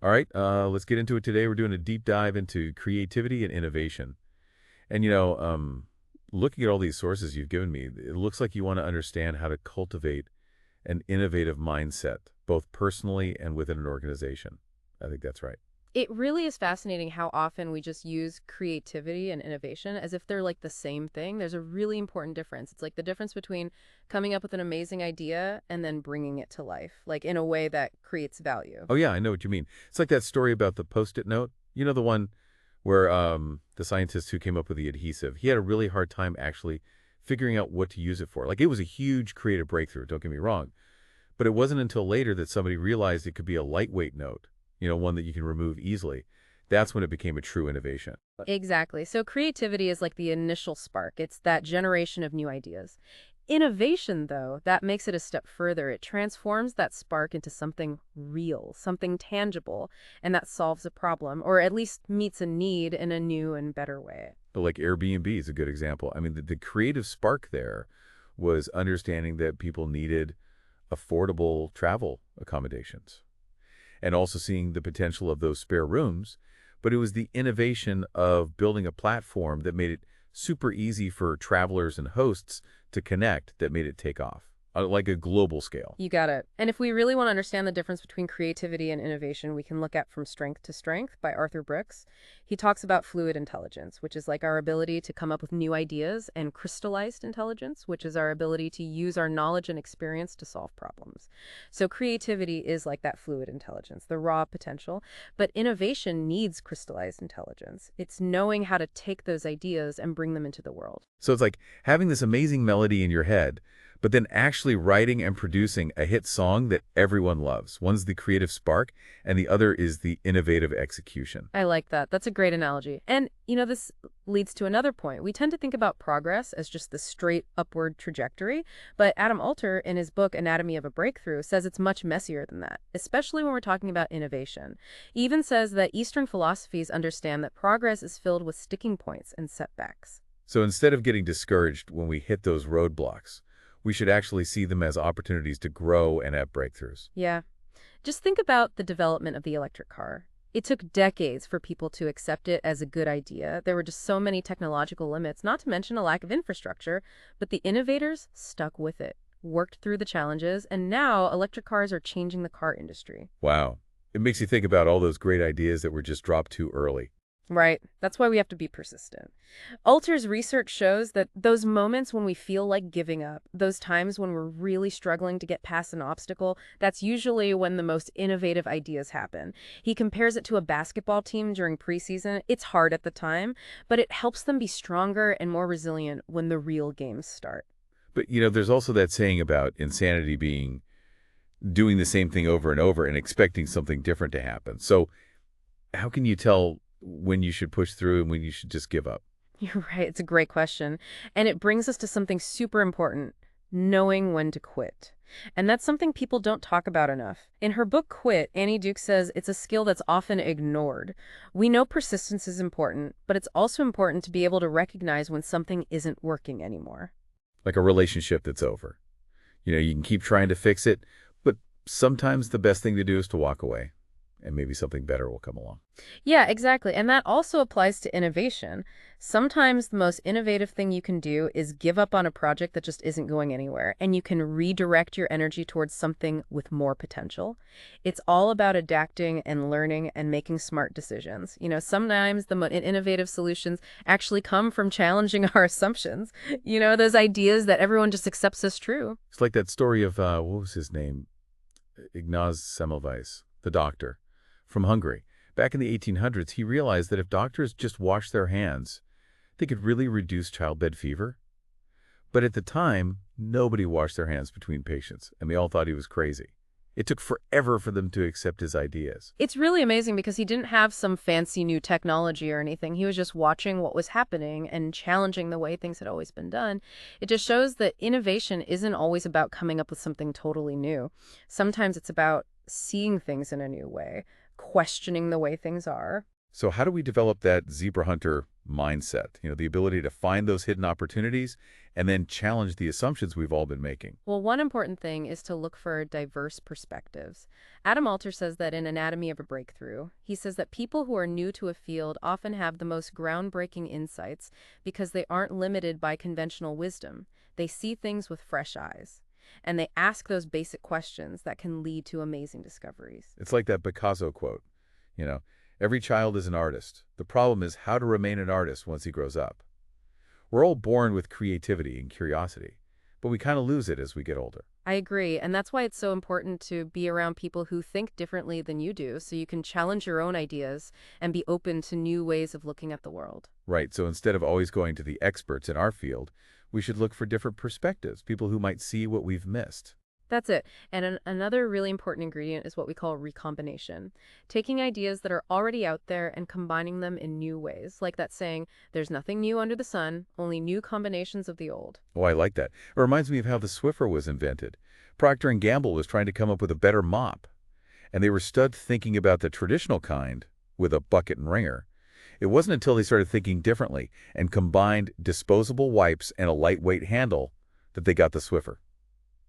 All right, let's get into it today. We're doing a deep dive into creativity and innovation. And, looking at all these sources you've given me, it looks like you want to understand how to cultivate an innovative mindset, both personally and within an organization. I think that's right. It really is fascinating how often we just use creativity and innovation as if they're like the same thing. There's a really important difference. It's like the difference between coming up with an amazing idea and then bringing it to life, like in a way that creates value. Oh, yeah, I know what you mean. It's like that story about the Post-it note. You know, the one where the scientist who came up with the adhesive, he had a really hard time actually figuring out what to use it for. Like, it was a huge creative breakthrough, don't get me wrong. But it wasn't until later that somebody realized it could be a lightweight note, one that you can remove easily. That's when it became a true innovation. Exactly. So creativity is like the initial spark. It's that generation of new ideas. Innovation, though, that makes it a step further. It transforms that spark into something real, something tangible, and that solves a problem, or at least meets a need in a new and better way. But like Airbnb is a good example. I mean, the creative spark there was understanding that people needed affordable travel accommodations and also seeing the potential of those spare rooms. But it was the innovation of building a platform that made it super easy for travelers and hosts to connect that made it take off, like a global scale. You got it. And if we really want to understand the difference between creativity and innovation, we can look at From Strength to Strength by Arthur Brooks. He talks about fluid intelligence, which is like our ability to come up with new ideas, and crystallized intelligence, which is our ability to use our knowledge and experience to solve problems. So creativity is like that fluid intelligence, the raw potential, but innovation needs crystallized intelligence. It's knowing how to take those ideas and bring them into the world. So it's like having this amazing melody in your head, but then actually writing and producing a hit song that everyone loves. One's the creative spark, and the other is the innovative execution. I like that. That's a great analogy. And, this leads to another point. We tend to think about progress as just the straight upward trajectory, but Adam Alter, in his book Anatomy of a Breakthrough, says it's much messier than that, especially when we're talking about innovation. He even says that Eastern philosophies understand that progress is filled with sticking points and setbacks. So instead of getting discouraged when we hit those roadblocks, we should actually see them as opportunities to grow and have breakthroughs. Yeah. Just think about the development of the electric car. It took decades for people to accept it as a good idea. There were just so many technological limits, not to mention a lack of infrastructure, but the innovators stuck with it, worked through the challenges, and now electric cars are changing the car industry. Wow. It makes you think about all those great ideas that were just dropped too early. Right. That's why we have to be persistent. Alter's research shows that those moments when we feel like giving up, those times when we're really struggling to get past an obstacle, that's usually when the most innovative ideas happen. He compares it to a basketball team during preseason. It's hard at the time, but it helps them be stronger and more resilient when the real games start. But, there's also that saying about insanity being doing the same thing over and over and expecting something different to happen. So how can you tell when you should push through and when you should just give up? You're right. It's a great question. And it brings us to something super important, knowing when to quit. And that's something people don't talk about enough. In her book, Quit, Annie Duke says it's a skill that's often ignored. We know persistence is important, but it's also important to be able to recognize when something isn't working anymore. Like a relationship that's over. You can keep trying to fix it, but sometimes the best thing to do is to walk away, and maybe something better will come along. Yeah, exactly. And that also applies to innovation. Sometimes the most innovative thing you can do is give up on a project that just isn't going anywhere, and you can redirect your energy towards something with more potential. It's all about adapting and learning and making smart decisions. Sometimes the innovative solutions actually come from challenging our assumptions. Those ideas that everyone just accepts as true. It's like that story of, what was his name? Ignaz Semmelweis, the doctor from Hungary. Back in the 1800s, he realized that if doctors just washed their hands, they could really reduce childbed fever. But at the time, nobody washed their hands between patients, and they all thought he was crazy. It took forever for them to accept his ideas. It's really amazing because he didn't have some fancy new technology or anything. He was just watching what was happening and challenging the way things had always been done. It just shows that innovation isn't always about coming up with something totally new. Sometimes it's about seeing things in a new way, questioning the way things are. So how do we develop that zebra hunter mindset, the ability to find those hidden opportunities and then challenge the assumptions we've all been making. Well, one important thing is to look for diverse perspectives. Adam Alter says that in Anatomy of a Breakthrough, he says that people who are new to a field often have the most groundbreaking insights because they aren't limited by conventional wisdom. They see things with fresh eyes, and they ask those basic questions that can lead to amazing discoveries. It's like that Picasso quote, you know, every child is an artist. The problem is how to remain an artist once he grows up. We're all born with creativity and curiosity, but we kind of lose it as we get older. I agree, and that's why it's so important to be around people who think differently than you do so you can challenge your own ideas and be open to new ways of looking at the world. Right, so instead of always going to the experts in our field, we should look for different perspectives, people who might see what we've missed. That's it. And another really important ingredient is what we call recombination. Taking ideas that are already out there and combining them in new ways. Like that saying, there's nothing new under the sun, only new combinations of the old. Oh, I like that. It reminds me of how the Swiffer was invented. Procter & Gamble was trying to come up with a better mop, and they were stuck thinking about the traditional kind with a bucket and wringer. It wasn't until they started thinking differently and combined disposable wipes and a lightweight handle that they got the Swiffer.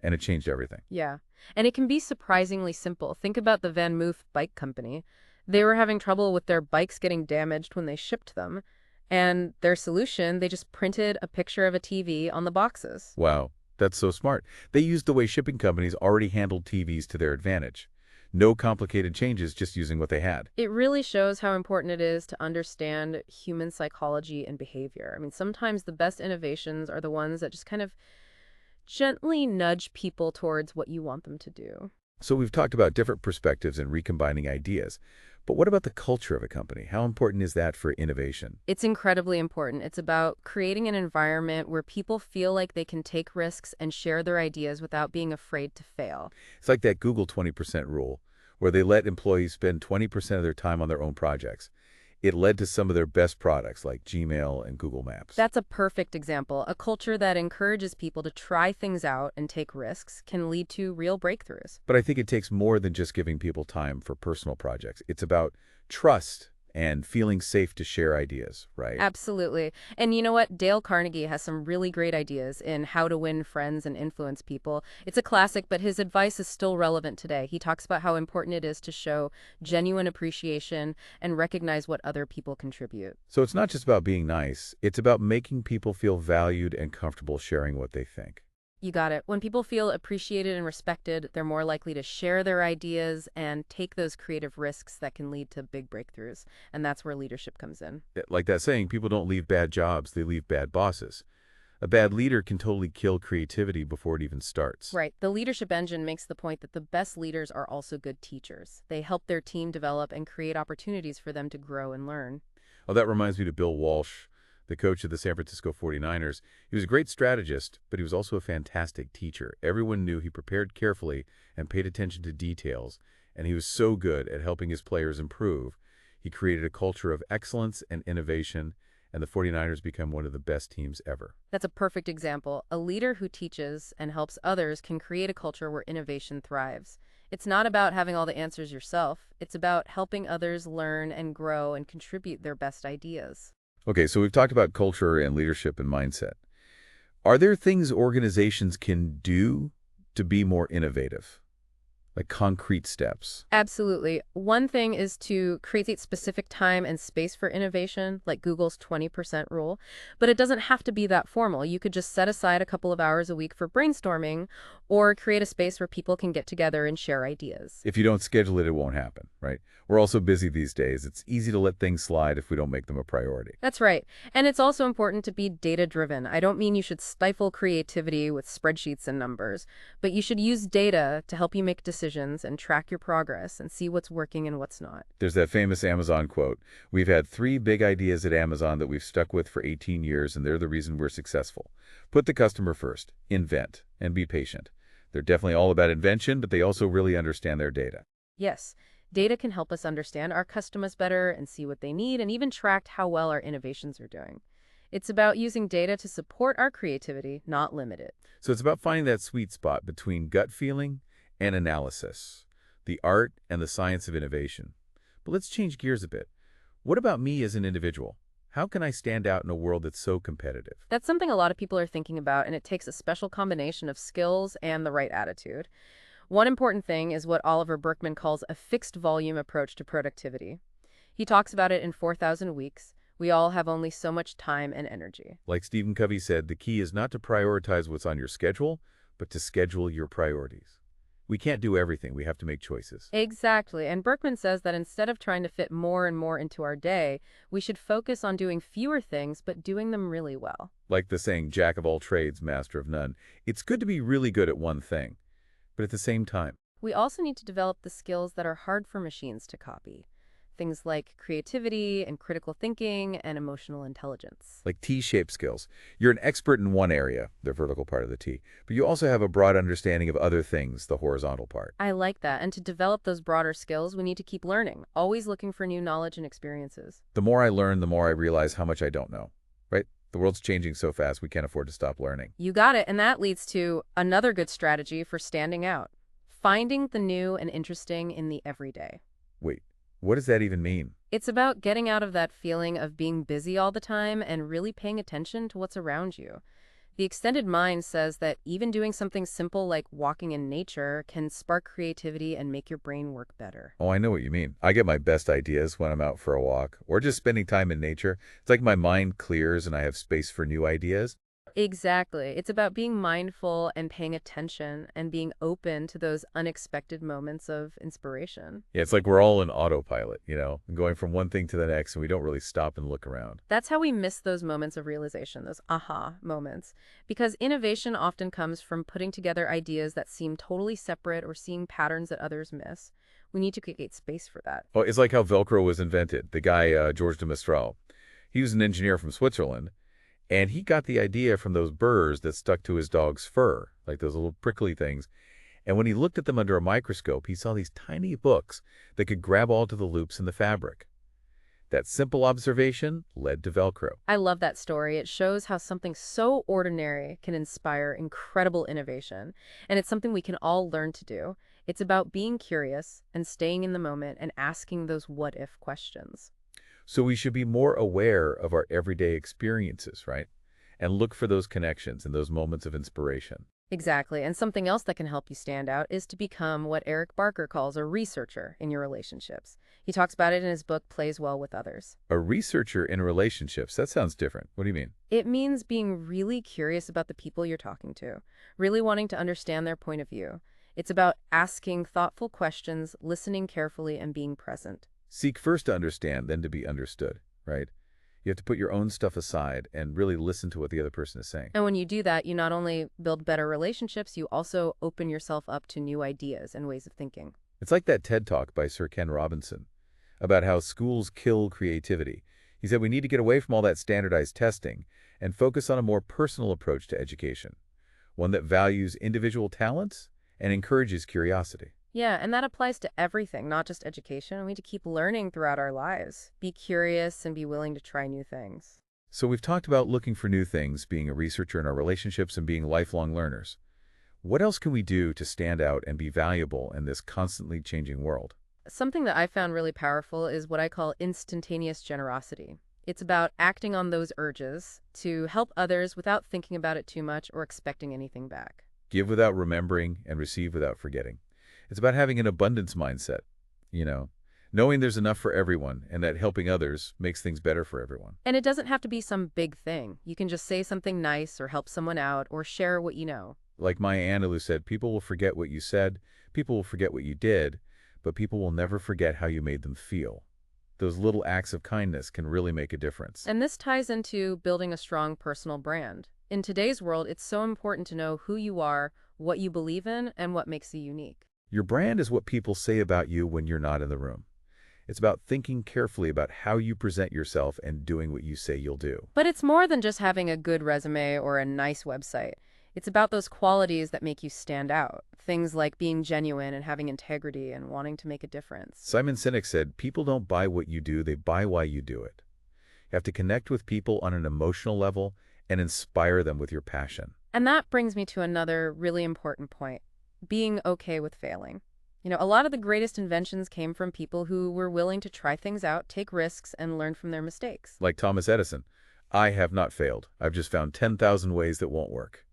And it changed everything. Yeah. And it can be surprisingly simple. Think about the Van Moof Bike Company. They were having trouble with their bikes getting damaged when they shipped them. And their solution, they just printed a picture of a TV on the boxes. Wow, that's so smart. They used the way shipping companies already handled TVs to their advantage. No complicated changes, just using what they had. It really shows how important it is to understand human psychology and behavior. I mean, sometimes the best innovations are the ones that just kind of gently nudge people towards what you want them to do. So we've talked about different perspectives and recombining ideas. But what about the culture of a company? How important is that for innovation? It's incredibly important. It's about creating an environment where people feel like they can take risks and share their ideas without being afraid to fail. It's like that Google 20% rule, where they let employees spend 20% of their time on their own projects. It led to some of their best products like Gmail and Google Maps. That's a perfect example. A culture that encourages people to try things out and take risks can lead to real breakthroughs. But I think it takes more than just giving people time for personal projects. It's about trust and feeling safe to share ideas, right? Absolutely. And you know what? Dale Carnegie has some really great ideas in How to Win Friends and Influence People. It's a classic, but his advice is still relevant today. He talks about how important it is to show genuine appreciation and recognize what other people contribute. So it's not just about being nice. It's about making people feel valued and comfortable sharing what they think. You got it. When people feel appreciated and respected, they're more likely to share their ideas and take those creative risks that can lead to big breakthroughs. And that's where leadership comes in. Like that saying, people don't leave bad jobs, they leave bad bosses. A bad leader can totally kill creativity before it even starts. Right. The leadership engine makes the point that the best leaders are also good teachers. They help their team develop and create opportunities for them to grow and learn. Oh, that reminds me to Bill Walsh, the coach of the San Francisco 49ers. He was a great strategist, but he was also a fantastic teacher. Everyone knew he prepared carefully and paid attention to details, and he was so good at helping his players improve. He created a culture of excellence and innovation, and the 49ers become one of the best teams ever. That's a perfect example. A leader who teaches and helps others can create a culture where innovation thrives. It's not about having all the answers yourself. It's about helping others learn and grow and contribute their best ideas. Okay, so we've talked about culture and leadership and mindset. Are there things organizations can do to be more innovative? Like concrete steps? Absolutely. One thing is to create specific time and space for innovation, like Google's 20% rule. But it doesn't have to be that formal. You could just set aside a couple of hours a week for brainstorming or create a space where people can get together and share ideas. If you don't schedule it, it won't happen, right? We're all so busy these days. It's easy to let things slide if we don't make them a priority. That's right. And it's also important to be data-driven. I don't mean you should stifle creativity with spreadsheets and numbers, but you should use data to help you make decisions and track your progress and see what's working and what's not. There's that famous Amazon quote, "We've had 3 big ideas at Amazon that we've stuck with for 18 years, and they're the reason we're successful. Put the customer first, invent, and be patient." They're definitely all about invention, but they also really understand their data. Yes, data can help us understand our customers better and see what they need and even track how well our innovations are doing. It's about using data to support our creativity, not limit it. So it's about finding that sweet spot between gut feeling and analysis, the art and the science of innovation. But let's change gears a bit. What about me as an individual? How can I stand out in a world that's so competitive? That's something a lot of people are thinking about, and it takes a special combination of skills and the right attitude. One important thing is what Oliver Burkeman calls a fixed volume approach to productivity. He talks about it in 4,000 Weeks. We all have only so much time and energy. Like Stephen Covey said, the key is not to prioritize what's on your schedule, but to schedule your priorities. We can't do everything. We have to make choices. Exactly. And Berkman says that instead of trying to fit more and more into our day, we should focus on doing fewer things, but doing them really well. Like the saying, Jack of all trades, master of none. It's good to be really good at one thing, but at the same time, We also need to develop the skills that are hard for machines to copy. Things like creativity and critical thinking and emotional intelligence. like T-shaped skills. You're an expert in one area, the vertical part of the T, but you also have a broad understanding of other things, the horizontal part. I like that. And to develop those broader skills, we need to keep learning, always looking for new knowledge and experiences. The more I learn, the more I realize how much I don't know, right? The world's changing so fast, we can't afford to stop learning. You got it. And that leads to another good strategy for standing out. Finding the new and interesting in the everyday. Wait, what does that even mean? It's about getting out of that feeling of being busy all the time and really paying attention to what's around you. The extended mind says that even doing something simple like walking in nature can spark creativity and make your brain work better. Oh, I know what you mean. I get my best ideas when I'm out for a walk or just spending time in nature. It's like my mind clears and I have space for new ideas. Exactly. It's about being mindful and paying attention and being open to those unexpected moments of inspiration. Yeah, it's like we're all in autopilot, going from one thing to the next and we don't really stop and look around. That's how we miss those moments of realization, those aha moments. Because innovation often comes from putting together ideas that seem totally separate or seeing patterns that others miss. We need to create space for that. Oh, it's like how Velcro was invented. The guy, George de Mestral, he was an engineer from Switzerland. And he got the idea from those burrs that stuck to his dog's fur, like those little prickly things. And when he looked at them under a microscope, he saw these tiny hooks that could grab onto the loops in the fabric. That simple observation led to Velcro. I love that story. It shows how something so ordinary can inspire incredible innovation. And it's something we can all learn to do. It's about being curious and staying in the moment and asking those what-if questions. So we should be more aware of our everyday experiences, right? And look for those connections and those moments of inspiration. Exactly. And something else that can help you stand out is to become what Eric Barker calls a researcher in your relationships. He talks about it in his book, Plays Well with Others. A researcher in relationships, that sounds different. What do you mean? It means being really curious about the people you're talking to, really wanting to understand their point of view. It's about asking thoughtful questions, listening carefully, and being present. Seek first to understand, then to be understood, right? You have to put your own stuff aside and really listen to what the other person is saying. And when you do that, you not only build better relationships, you also open yourself up to new ideas and ways of thinking. It's like that TED Talk by Sir Ken Robinson about how schools kill creativity. He said we need to get away from all that standardized testing and focus on a more personal approach to education, one that values individual talents and encourages curiosity. Yeah, and that applies to everything, not just education. We need to keep learning throughout our lives. Be curious and be willing to try new things. So we've talked about looking for new things, being a researcher in our relationships, and being lifelong learners. What else can we do to stand out and be valuable in this constantly changing world? Something that I found really powerful is what I call instantaneous generosity. It's about acting on those urges to help others without thinking about it too much or expecting anything back. Give without remembering and receive without forgetting. It's about having an abundance mindset, knowing there's enough for everyone and that helping others makes things better for everyone. And it doesn't have to be some big thing. You can just say something nice or help someone out or share what you know. Like Maya Angelou said, people will forget what you said, people will forget what you did, but people will never forget how you made them feel. Those little acts of kindness can really make a difference. And this ties into building a strong personal brand. In today's world, it's so important to know who you are, what you believe in, and what makes you unique. Your brand is what people say about you when you're not in the room. It's about thinking carefully about how you present yourself and doing what you say you'll do. But it's more than just having a good resume or a nice website. It's about those qualities that make you stand out. Things like being genuine and having integrity and wanting to make a difference. Simon Sinek said, people don't buy what you do, they buy why you do it. You have to connect with people on an emotional level and inspire them with your passion. And that brings me to another really important point. Being okay with failing. A lot of the greatest inventions came from people who were willing to try things out, take risks, and learn from their mistakes. Like Thomas Edison. I have not failed. I've just found 10,000 ways that won't work.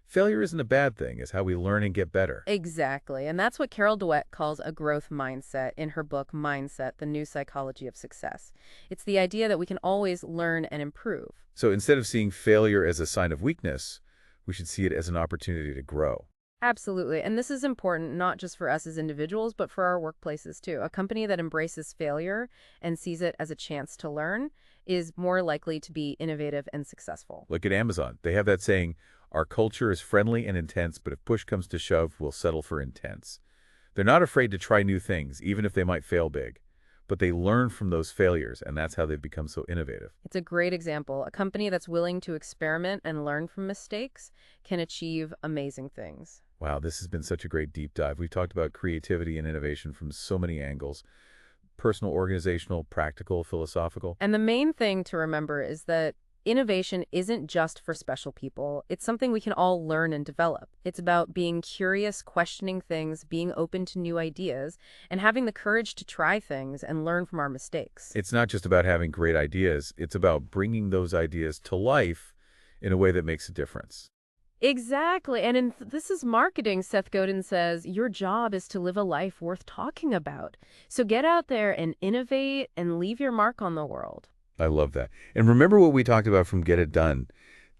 Failure isn't a bad thing. It's how we learn and get better. Exactly. And that's what Carol Dweck calls a growth mindset in her book, Mindset, The New Psychology of Success. It's the idea that we can always learn and improve. So instead of seeing failure as a sign of weakness, we should see it as an opportunity to grow. Absolutely. And this is important not just for us as individuals, but for our workplaces too. A company that embraces failure and sees it as a chance to learn is more likely to be innovative and successful. Look at Amazon. They have that saying, our culture is friendly and intense, but if push comes to shove, we'll settle for intense. They're not afraid to try new things, even if they might fail big. But they learn from those failures, and that's how they've become so innovative. It's a great example. A company that's willing to experiment and learn from mistakes can achieve amazing things. Wow, this has been such a great deep dive. We've talked about creativity and innovation from so many angles. Personal, organizational, practical, philosophical. And the main thing to remember is that innovation isn't just for special people. It's something we can all learn and develop. It's about being curious, questioning things, being open to new ideas, and having the courage to try things and learn from our mistakes. It's not just about having great ideas. It's about bringing those ideas to life in a way that makes a difference. Exactly. And This is Marketing, Seth Godin says, your job is to live a life worth talking about. So get out there and innovate and leave your mark on the world. I love that. And remember what we talked about from Get It Done,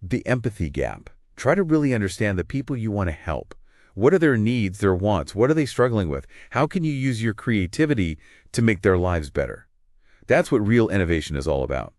the empathy gap. Try to really understand the people you want to help. What are their needs, their wants? What are they struggling with? How can you use your creativity to make their lives better? That's what real innovation is all about.